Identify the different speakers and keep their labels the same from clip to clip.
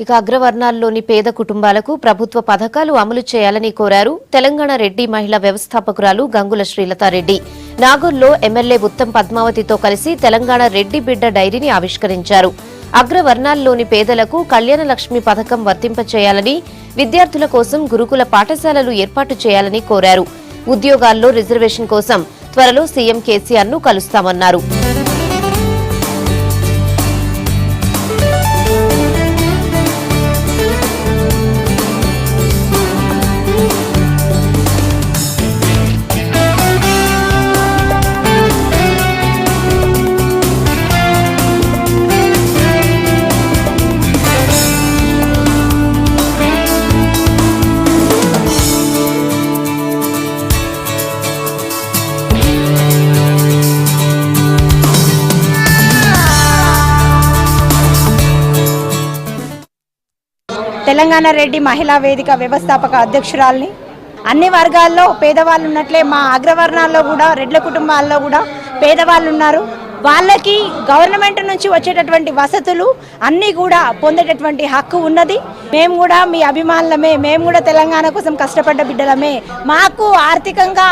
Speaker 1: ఇక అగ్రవర్ణాల్లోని పేద కుటుంబాలకు ప్రభుత్వ పథకాలు అమలు చేయాలని కోరారు తెలంగాణ రెడ్డి మహిళా వ్యవస్థాపకురాలు గంగుల శ్రీలతారెడ్డి. నాగూర్లో ఎమ్మెల్యే ఉత్తమ్ పద్మావతితో కలిసి తెలంగాణ రెడ్డి బిడ్డ డైరీని ఆవిష్కరించారు. అగ్రవర్ణాల్లోని పేదలకు కళ్యాణ లక్ష్మి పథకం వర్తింపచేయాలని, విద్యార్థుల కోసం గురుకుల పాఠశాలలు ఏర్పాటు చేయాలని కోరారు. ఉద్యోగాల్లో రిజర్వేషన్ కోసం త్వరలో సీఎం కేసీఆర్ ను కలుస్తామన్నారు.
Speaker 2: తెలంగాణ రెడ్డి మహిళా వేదిక వ్యవస్థాపక అధ్యక్షురాలిని. అన్ని వర్గాల్లో పేదవాళ్ళు ఉన్నట్లే మా అగ్రవర్ణాల్లో కూడా రెడ్ల కుటుంబాల్లో కూడా పేదవాళ్ళు ఉన్నారు. వాళ్ళకి గవర్నమెంట్ నుంచి వచ్చేటటువంటి వసతులు అన్నీ కూడా పొందేటటువంటి హక్కు ఉన్నది. మేము కూడా మీ అభిమానులమే, మేము కూడా తెలంగాణ కోసం కష్టపడ్డ బిడ్డలమే. మాకు ఆర్థికంగా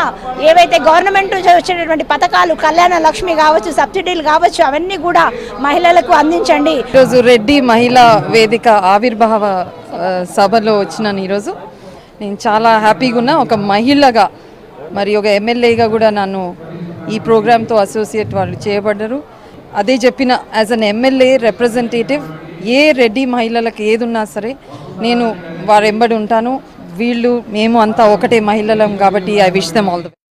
Speaker 2: ఏవైతే గవర్నమెంట్ నుంచి వచ్చేటటువంటి పథకాలు, కళ్యాణ లక్ష్మి కావచ్చు, సబ్సిడీలు కావచ్చు, అవన్నీ కూడా మహిళలకు అందించండి.
Speaker 3: ఈరోజు రెడ్డి మహిళా వేదిక ఆవిర్భావ సభలో వచ్చినాను. ఈరోజు నేను చాలా హ్యాపీగా ఉన్నా. ఒక మహిళగా మరి ఒక ఎమ్మెల్యేగా కూడా నన్ను ఈ ప్రోగ్రామ్తో అసోసియేట్ వాళ్ళు చేయబడ్డారు. అదే చెప్పిన యాజ్ అన్ ఎమ్మెల్యే రిప్రజెంటేటివ్ ఏ రెడ్డి మహిళలకు ఏదున్నా సరే నేను వారు ఎంబడి ఉంటాను. వీళ్ళు మేము అంతా ఒకటే మహిళలం కాబట్టి I wish them all the best.